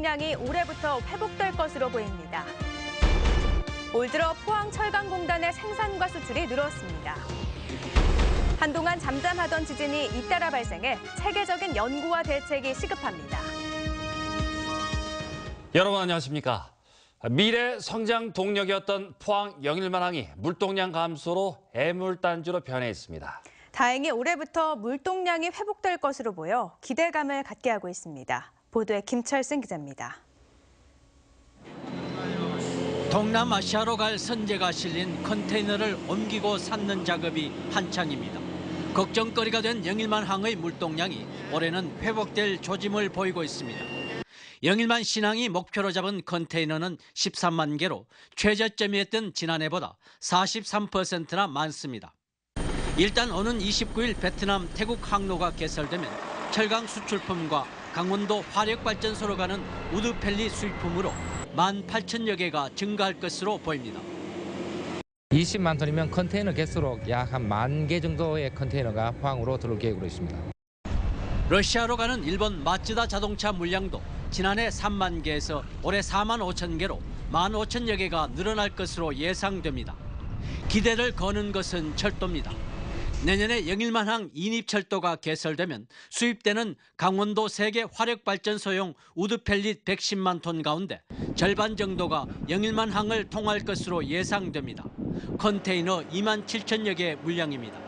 물동량이 올해부터 회복될 것으로 보입니다. 올 들어 포항철강공단의 생산과 수출이 늘었습니다. 한동안 잠잠하던 지진이 잇따라 발생해 체계적인 연구와 대책이 시급합니다. 여러분 안녕하십니까? 미래 성장 동력이었던 포항 영일만항이 물동량 감소로 애물단지로 변해 있습니다. 다행히 올해부터 물동량이 회복될 것으로 보여 기대감을 갖게 하고 있습니다. 보도에 김철승 기자입니다. 동남아시아로 갈 선재가 실린 컨테이너를 옮기고 싣는 작업이 한창입니다. 걱정거리가 된 영일만항의 물동량이 올해는 회복될 조짐을 보이고 있습니다. 영일만 신항이 목표로 잡은 컨테이너는 13만 개로 최저점이었던 지난해보다 43%나 많습니다. 일단 오는 29일 베트남 태국 항로가 개설되면 철강 수출품과 강원도 화력발전소로 가는 우드펠리 수입품으로 18,000여 개가 증가할 것으로 보입니다. 20만 톤이면 컨테이너 개수로 약 한 1만 개 정도의 컨테이너가 포항으로 들어올 계획으로 있습니다. 러시아로 가는 일본 마츠다 자동차 물량도 지난해 3만 개에서 올해 4만 5천 개로 15,000여 개가 늘어날 것으로 예상됩니다. 기대를 거는 것은 철도입니다. 내년에 영일만항 인입철도가 개설되면 수입되는 강원도 세계 화력발전소용 우드펠릿 110만 톤 가운데 절반 정도가 영일만항을 통할 것으로 예상됩니다. 컨테이너 2만 7천여 개 물량입니다.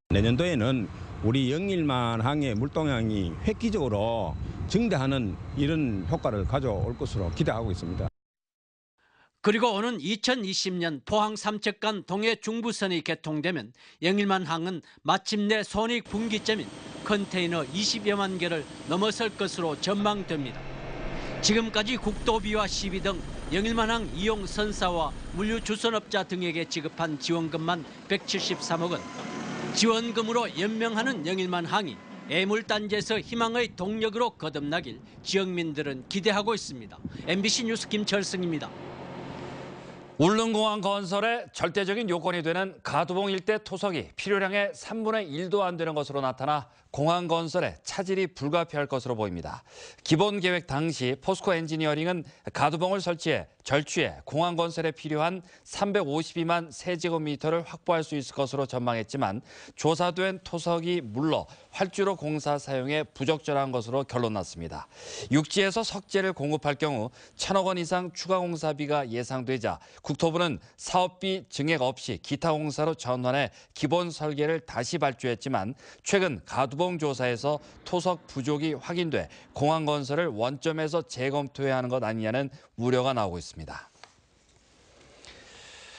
내년도에는 우리 영일만항의 물동량이 획기적으로 증대하는 이런 효과를 가져올 것으로 기대하고 있습니다. 그리고 오는 2020년 포항 삼척간 동해 중부선이 개통되면 영일만항은 마침내 손익분기점인 컨테이너 20여만 개를 넘어설 것으로 전망됩니다. 지금까지 국도비와 시비 등 영일만항 이용 선사와 물류 주선업자 등에게 지급한 지원금만 173억 원. 지원금으로 연명하는 영일만항이 애물단지에서 희망의 동력으로 거듭나길 지역민들은 기대하고 있습니다. MBC 뉴스 김철승입니다. 울릉공항 건설에 절대적인 요건이 되는 가두봉 일대 토석이 필요량의 3분의 1도 안 되는 것으로 나타나 공항 건설에 차질이 불가피할 것으로 보입니다. 기본 계획 당시 포스코 엔지니어링은 가두봉을 설치해 절취해 공항 건설에 필요한 352만 세제곱미터를 확보할 수 있을 것으로 전망했지만 조사된 토석이 물러 활주로 공사 사용에 부적절한 것으로 결론났습니다. 육지에서 석재를 공급할 경우 1,000억 원 이상 추가 공사비가 예상되자 국토부는 사업비 증액 없이 기타 공사로 전환해 기본 설계를 다시 발주했지만 최근 가두봉 조사에서 토석 부족이 확인돼 공항 건설을 원점에서 재검토해야 하는 것 아니냐는 우려가 나오고 있습니다.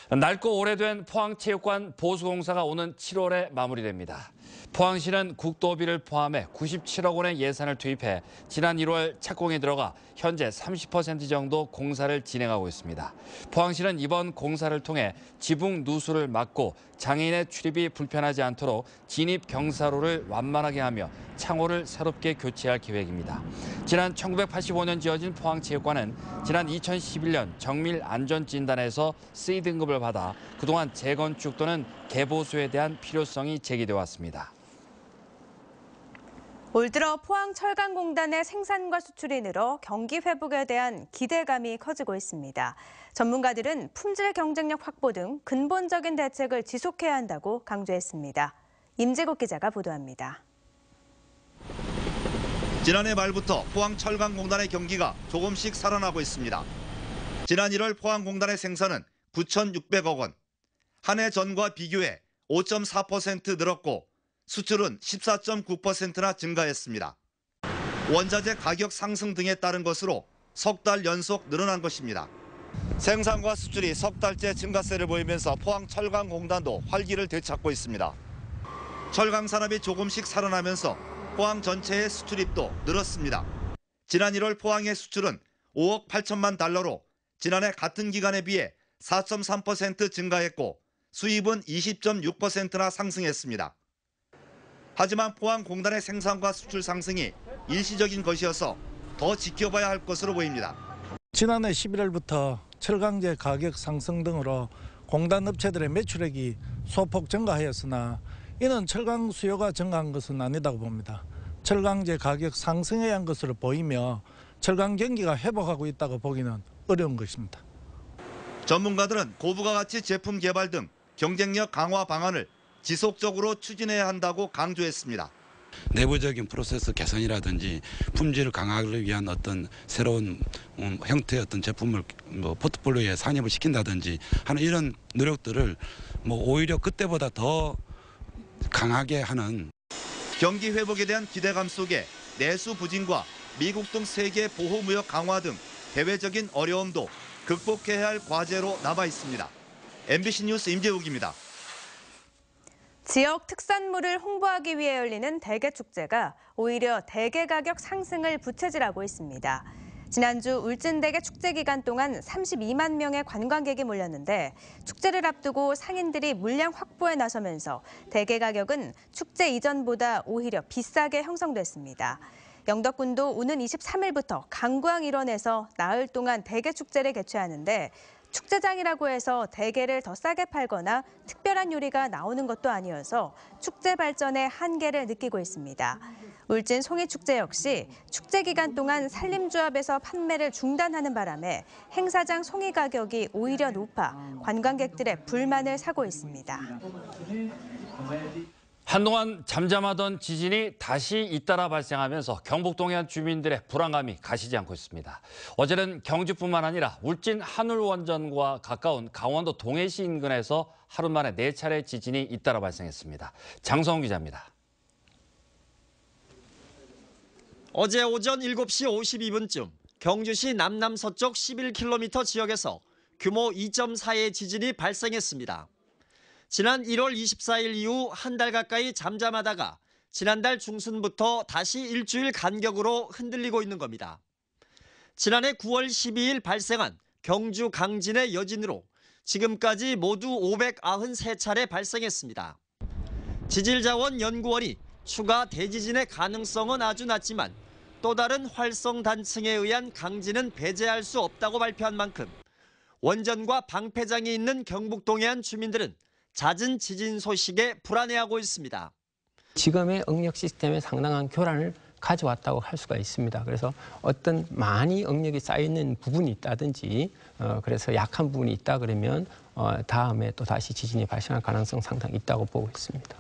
낡고 오래된 포항체육관 보수공사가 오는 7월에 마무리됩니다. 포항시는 국도비를 포함해 97억 원의 예산을 투입해 지난 1월 착공에 들어가 현재 30% 정도 공사를 진행하고 있습니다. 포항시는 이번 공사를 통해 지붕 누수를 막고 장애인의 출입이 불편하지 않도록 진입 경사로를 완만하게 하며 창호를 새롭게 교체할 계획입니다. 지난 1985년 지어진 포항체육관은 지난 2011년 정밀 안전진단에서 C등급을 받아 그동안 재건축 또는 개보수에 대한 필요성이 제기돼 왔습니다. 올 들어 포항철강공단의 생산과 수출이 늘어 경기 회복에 대한 기대감이 커지고 있습니다. 전문가들은 품질 경쟁력 확보 등 근본적인 대책을 지속해야 한다고 강조했습니다. 임재국 기자가 보도합니다. 지난해 말부터 포항철강공단의 경기가 조금씩 살아나고 있습니다. 지난 1월 포항공단의 생산은 9,600억 원, 한 해 전과 비교해 5.4% 늘었고 수출은 14.9%나 증가했습니다. 원자재 가격 상승 등에 따른 것으로 석 달 연속 늘어난 것입니다. 생산과 수출이 석 달째 증가세를 보이면서 포항철강공단도 활기를 되찾고 있습니다. 철강 산업이 조금씩 살아나면서 포항 전체의 수출입도 늘었습니다. 지난 1월 포항의 수출은 5억 8천만 달러로 지난해 같은 기간에 비해 4.3% 증가했고 수입은 20.6%나 상승했습니다. 하지만 포항공단의 생산과 수출 상승이 일시적인 것이어서 더 지켜봐야 할 것으로 보입니다. 지난해 11월부터 철강제 가격 상승 등으로 공단 업체들의 매출액이 소폭 증가하였으나 이는 철강 수요가 증가한 것은 아니다고 봅니다. 철강제 가격 상승에 의한 것으로 보이며 철강 경기가 회복하고 있다고 보기는 어려운 것입니다. 전문가들은 고부가 가치 제품 개발 등 경쟁력 강화 방안을 지속적으로 추진해야 한다고 강조했습니다. 내부적인 프로세스 개선이라든지 품질을 강화하기 위한 어떤 새로운 형태의 어떤 제품을 포트폴리오에 산입을 시킨다든지 하는 이런 노력들을 오히려 그때보다 더 강하게 하는. 경기 회복에 대한 기대감 속에 내수 부진과 미국 등 세계 보호무역 강화 등 대외적인 어려움도 극복해야 할 과제로 남아 있습니다. MBC 뉴스 임재욱입니다. 지역 특산물을 홍보하기 위해 열리는 대게축제가 오히려 대게 가격 상승을 부채질하고 있습니다. 지난주 울진대게 축제 기간 동안 32만 명의 관광객이 몰렸는데 축제를 앞두고 상인들이 물량 확보에 나서면서 대게 가격은 축제 이전보다 오히려 비싸게 형성됐습니다. 영덕군도 오는 23일부터 강구항 일원에서 나흘 동안 대게 축제를 개최하는데 축제장이라고 해서 대게를 더 싸게 팔거나 특별한 요리가 나오는 것도 아니어서 축제 발전의 한계를 느끼고 있습니다. 울진 송이축제 역시 축제 기간 동안 산림조합에서 판매를 중단하는 바람에 행사장 송이 가격이 오히려 높아 관광객들의 불만을 사고 있습니다. 한동안 잠잠하던 지진이 다시 잇따라 발생하면서 경북 동해안 주민들의 불안감이 가시지 않고 있습니다. 어제는 경주뿐만 아니라 울진 한울원전과 가까운 강원도 동해시 인근에서 하루 만에 4차례 지진이 잇따라 발생했습니다. 장성훈 기자입니다. 어제 오전 7시 52분쯤 경주시 남남서쪽 11km 지역에서 규모 2.4의 지진이 발생했습니다. 지난 1월 24일 이후 한 달 가까이 잠잠하다가 지난달 중순부터 다시 일주일 간격으로 흔들리고 있는 겁니다. 지난해 9월 12일 발생한 경주 강진의 여진으로 지금까지 모두 593차례 발생했습니다. 지질자원연구원이 추가 대지진의 가능성은 아주 낮지만 또 다른 활성 단층에 의한 강진은 배제할 수 없다고 발표한 만큼 원전과 방패장이 있는 경북 동해안 주민들은 잦은 지진 소식에 불안해하고 있습니다. 지금의 응력 시스템에 상당한 교란을 가져왔다고 할 수가 있습니다. 그래서 어떤 많이 응력이 쌓여있는 부분이 있다든지 그래서 약한 부분이 있다 그러면 다음에 또 다시 지진이 발생할 가능성 상당히 있다고 보고 있습니다.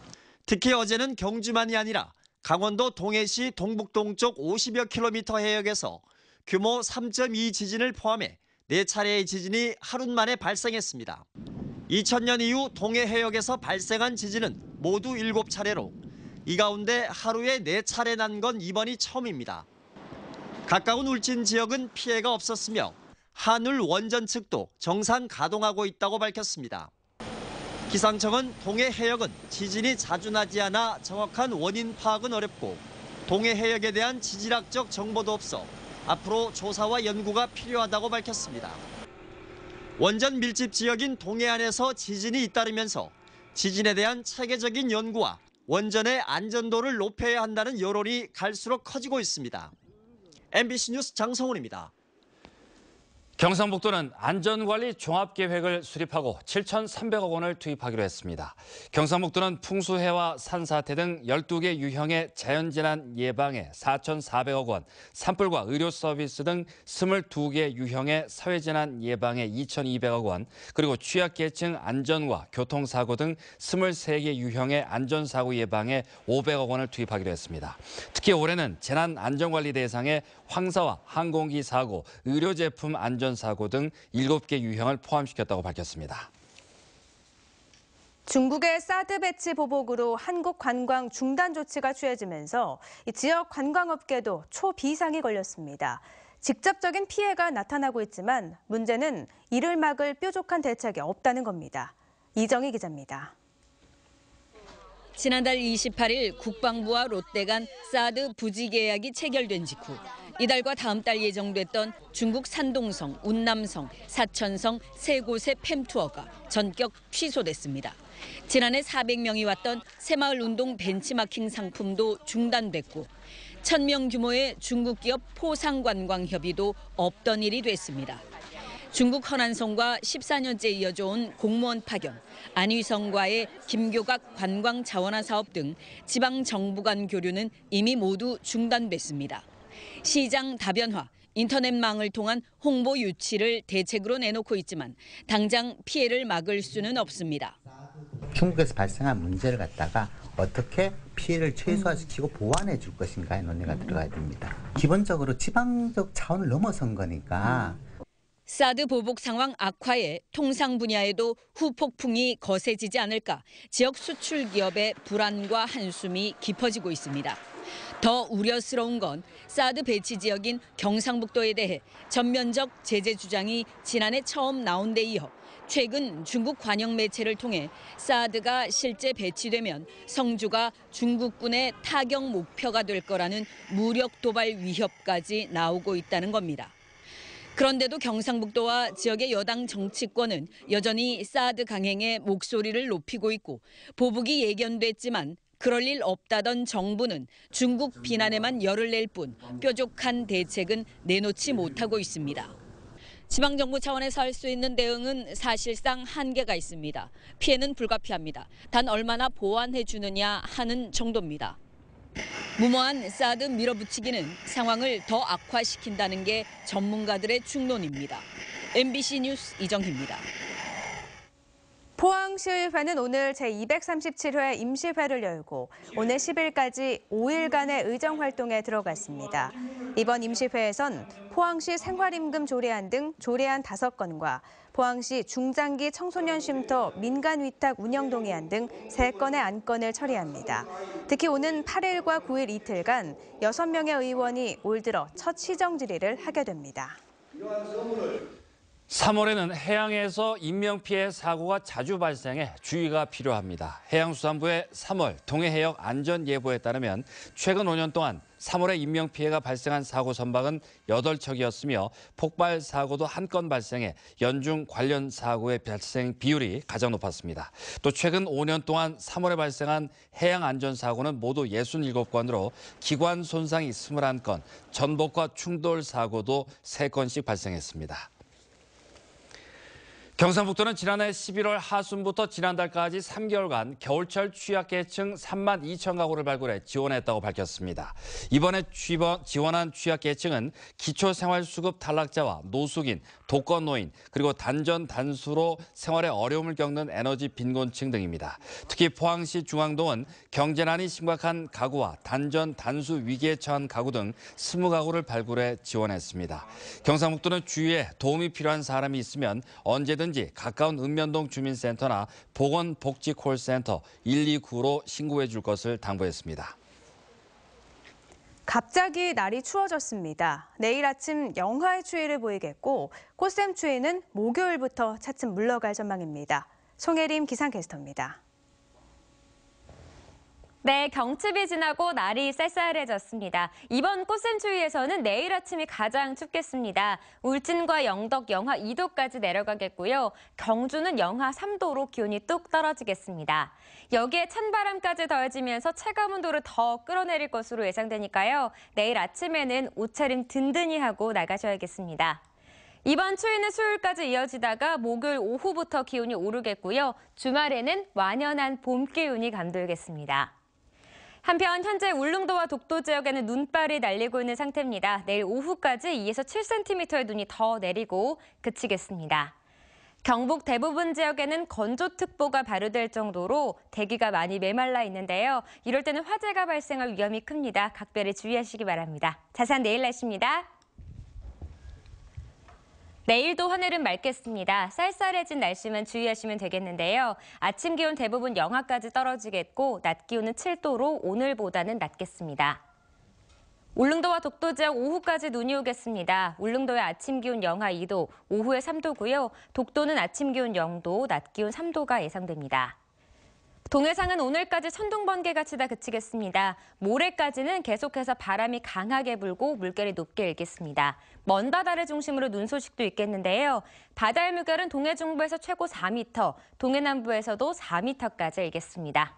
특히 어제는 경주만이 아니라 강원도 동해시 동북동쪽 50여 킬로미터 해역에서 규모 3.2 지진을 포함해 4차례의 지진이 하루 만에 발생했습니다. 2000년 이후 동해 해역에서 발생한 지진은 모두 7차례로 이 가운데 하루에 4차례 난 건 이번이 처음입니다. 가까운 울진 지역은 피해가 없었으며 한울 원전 측도 정상 가동하고 있다고 밝혔습니다. 기상청은 동해 해역은 지진이 자주 나지 않아 정확한 원인 파악은 어렵고 동해 해역에 대한 지질학적 정보도 없어 앞으로 조사와 연구가 필요하다고 밝혔습니다. 원전 밀집 지역인 동해안에서 지진이 잇따르면서 지진에 대한 체계적인 연구와 원전의 안전도를 높여야 한다는 여론이 갈수록 커지고 있습니다. MBC 뉴스 장성훈입니다. 경상북도는 안전관리 종합계획을 수립하고 7,300억 원을 투입하기로 했습니다. 경상북도는 풍수해와 산사태 등 12개 유형의 자연재난 예방에 4,400억 원, 산불과 의료 서비스 등 22개 유형의 사회재난 예방에 2,200억 원, 그리고 취약계층 안전과 교통사고 등 23개 유형의 안전사고 예방에 500억 원을 투입하기로 했습니다. 특히 올해는 재난안전관리 대상에 황사와 항공기 사고, 의료제품 안전사고 등 7개 유형을 포함시켰다고 밝혔습니다. 중국의 사드 배치 보복으로 한국 관광 중단 조치가 취해지면서 지역 관광업계도 초비상이 걸렸습니다. 직접적인 피해가 나타나고 있지만 문제는 이를 막을 뾰족한 대책이 없다는 겁니다. 이정희 기자입니다. 지난달 28일 국방부와 롯데 간 사드 부지 계약이 체결된 직후 이달과 다음 달 예정됐던 중국 산동성, 운남성, 사천성 세 곳의 팸투어가 전격 취소됐습니다. 지난해 400명이 왔던 새마을 운동 벤치마킹 상품도 중단됐고 1,000명 규모의 중국 기업 포상관광협의도 없던 일이 됐습니다. 중국 허난성과 14년째 이어져 온 공무원 파견, 안휘성과의 김교각 관광 자원화 사업 등 지방 정부 간 교류는 이미 모두 중단됐습니다. 시장 다변화, 인터넷망을 통한 홍보 유치를 대책으로 내놓고 있지만 당장 피해를 막을 수는 없습니다. 중국에서 발생한 문제를 갖다가 어떻게 피해를 최소화시키고 보완해 줄 것인가에 논의가 들어가야 됩니다. 기본적으로 지방적 차원을 넘어선 거니까. 사드 보복 상황 악화에 통상 분야에도 후폭풍이 거세지지 않을까 지역 수출 기업의 불안과 한숨이 깊어지고 있습니다. 더 우려스러운 건 사드 배치 지역인 경상북도에 대해 전면적 제재 주장이 지난해 처음 나온 데 이어 최근 중국 관영 매체를 통해 사드가 실제 배치되면 성주가 중국군의 타격 목표가 될 거라는 무력 도발 위협까지 나오고 있다는 겁니다. 그런데도 경상북도와 지역의 여당 정치권은 여전히 사드 강행에 목소리를 높이고 있고 보복이 예견됐지만 그럴 일 없다던 정부는 중국 비난에만 열을 낼 뿐 뾰족한 대책은 내놓지 못하고 있습니다. 지방정부 차원에서 할 수 있는 대응은 사실상 한계가 있습니다. 피해는 불가피합니다. 단 얼마나 보완해 주느냐 하는 정도입니다. 무모한 사드 밀어붙이기는 상황을 더 악화시킨다는 게 전문가들의 충론입니다. MBC 뉴스 이정희입니다. 포항시의회는 오늘 제237회 임시회를 열고 오늘 10일까지 5일간의 의정활동에 들어갔습니다. 이번 임시회에선 포항시 생활임금 조례안 등 조례안 5건과 포항시 중장기 청소년 쉼터 민간 위탁 운영 동의안 등 3건의 안건을 처리합니다. 특히 오는 8일과 9일 이틀간 6명의 의원이 올 들어 첫 시정 질의를 하게 됩니다. 3월에는 해양에서 인명피해 사고가 자주 발생해 주의가 필요합니다. 해양수산부의 3월 동해해역 안전예보에 따르면 최근 5년 동안 3월에 인명피해가 발생한 사고 선박은 8척이었으며 폭발 사고도 1건 발생해 연중 관련 사고의 발생 비율이 가장 높았습니다. 또 최근 5년 동안 3월에 발생한 해양안전사고는 모두 67건으로 기관 손상이 21건, 전복과 충돌 사고도 3건씩 발생했습니다. 경상북도는 지난해 11월 하순부터 지난달까지 3개월간 겨울철 취약계층 3만 2천 가구를 발굴해 지원했다고 밝혔습니다. 이번에 지원한 취약계층은 기초생활수급 탈락자와 노숙인, 독거노인, 그리고 단전 단수로 생활에 어려움을 겪는 에너지 빈곤층 등입니다. 특히 포항시 중앙동은 경제난이 심각한 가구와 단전 단수 위기에 처한 가구 등 20가구를 발굴해 지원했습니다. 경상북도는 주위에 도움이 필요한 사람이 있으면 언제든 가까운 읍면동 주민센터나 보건복지콜센터 129로 신고해 줄 것을 당부했습니다. 갑자기 날이 추워졌습니다. 내일 아침 영하의 추위를 보이겠고 꽃샘 추위는 목요일부터 차츰 물러갈 전망입니다. 송혜림 기상캐스터입니다. 네, 경칩이 지나고 날이 쌀쌀해졌습니다. 이번 꽃샘추위에서는 내일 아침이 가장 춥겠습니다. 울진과 영덕 영하 2도까지 내려가겠고요. 경주는 영하 3도로 기온이 뚝 떨어지겠습니다. 여기에 찬바람까지 더해지면서 체감온도를 더 끌어내릴 것으로 예상되니까요. 내일 아침에는 옷차림 든든히 하고 나가셔야겠습니다. 이번 추위는 수요일까지 이어지다가 목요일 오후부터 기온이 오르겠고요. 주말에는 완연한 봄 기운이 감돌겠습니다. 한편 현재 울릉도와 독도 지역에는 눈발이 날리고 있는 상태입니다. 내일 오후까지 2에서 7cm의 눈이 더 내리고 그치겠습니다. 경북 대부분 지역에는 건조특보가 발효될 정도로 대기가 많이 메말라 있는데요. 이럴 때는 화재가 발생할 위험이 큽니다. 각별히 주의하시기 바랍니다. 자세한 내일 날씨입니다. 내일도 하늘은 맑겠습니다. 쌀쌀해진 날씨만 주의하시면 되겠는데요. 아침 기온 대부분 영하까지 떨어지겠고 낮 기온은 7도로 오늘보다는 낮겠습니다. 울릉도와 독도 지역 오후까지 눈이 오겠습니다. 울릉도의 아침 기온 영하 2도, 오후에 3도고요. 독도는 아침 기온 0도, 낮 기온 3도가 예상됩니다. 동해상은 오늘까지 천둥 번개가 치다 그치겠습니다. 모레까지는 계속해서 바람이 강하게 불고 물결이 높게 일겠습니다. 먼 바다를 중심으로 눈 소식도 있겠는데요. 바다의 물결은 동해 중부에서 최고 4m, 동해 남부에서도 4m까지 일겠습니다.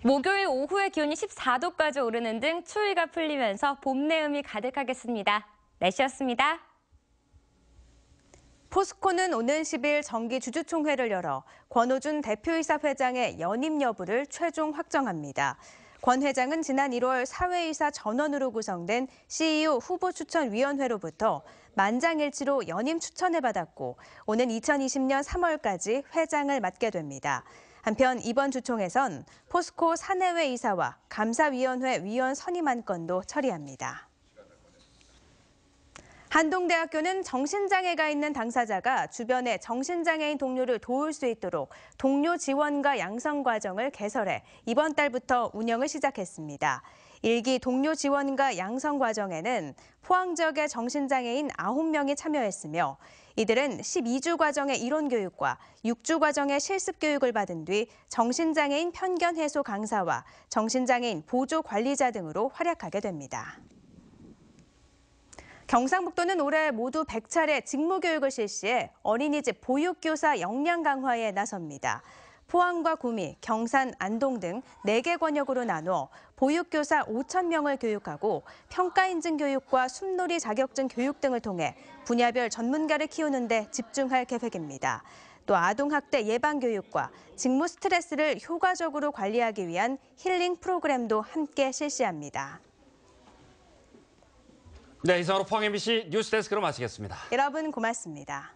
목요일 오후에 기온이 14도까지 오르는 등 추위가 풀리면서 봄 내음이 가득하겠습니다. 날씨였습니다. 포스코는 오는 10일 정기 주주총회를 열어 권오준 대표이사 회장의 연임 여부를 최종 확정합니다. 권 회장은 지난 1월 사회이사 전원으로 구성된 CEO 후보추천위원회로부터 만장일치로 연임 추천을 받았고 오는 2020년 3월까지 회장을 맡게 됩니다. 한편 이번 주총에선 포스코 사내외 이사와 감사위원회 위원 선임 안건도 처리합니다. 한동대학교는 정신장애가 있는 당사자가 주변의 정신장애인 동료를 도울 수 있도록 동료 지원과 양성 과정을 개설해 이번 달부터 운영을 시작했습니다. 1기 동료 지원과 양성 과정에는 포항 지역의 정신장애인 9명이 참여했으며 이들은 12주 과정의 이론 교육과 6주 과정의 실습 교육을 받은 뒤 정신장애인 편견 해소 강사와 정신장애인 보조 관리자 등으로 활약하게 됩니다. 경상북도는 올해 모두 100차례 직무교육을 실시해 어린이집 보육교사 역량 강화에 나섭니다. 포항과 구미, 경산, 안동 등 4개 권역으로 나눠 보육교사 5,000명을 교육하고 평가인증 교육과 숲놀이 자격증 교육 등을 통해 분야별 전문가를 키우는 데 집중할 계획입니다. 또 아동학대 예방교육과 직무 스트레스를 효과적으로 관리하기 위한 힐링 프로그램도 함께 실시합니다. 네, 이상으로 포항 MBC 뉴스데스크로 마치겠습니다. 여러분 고맙습니다.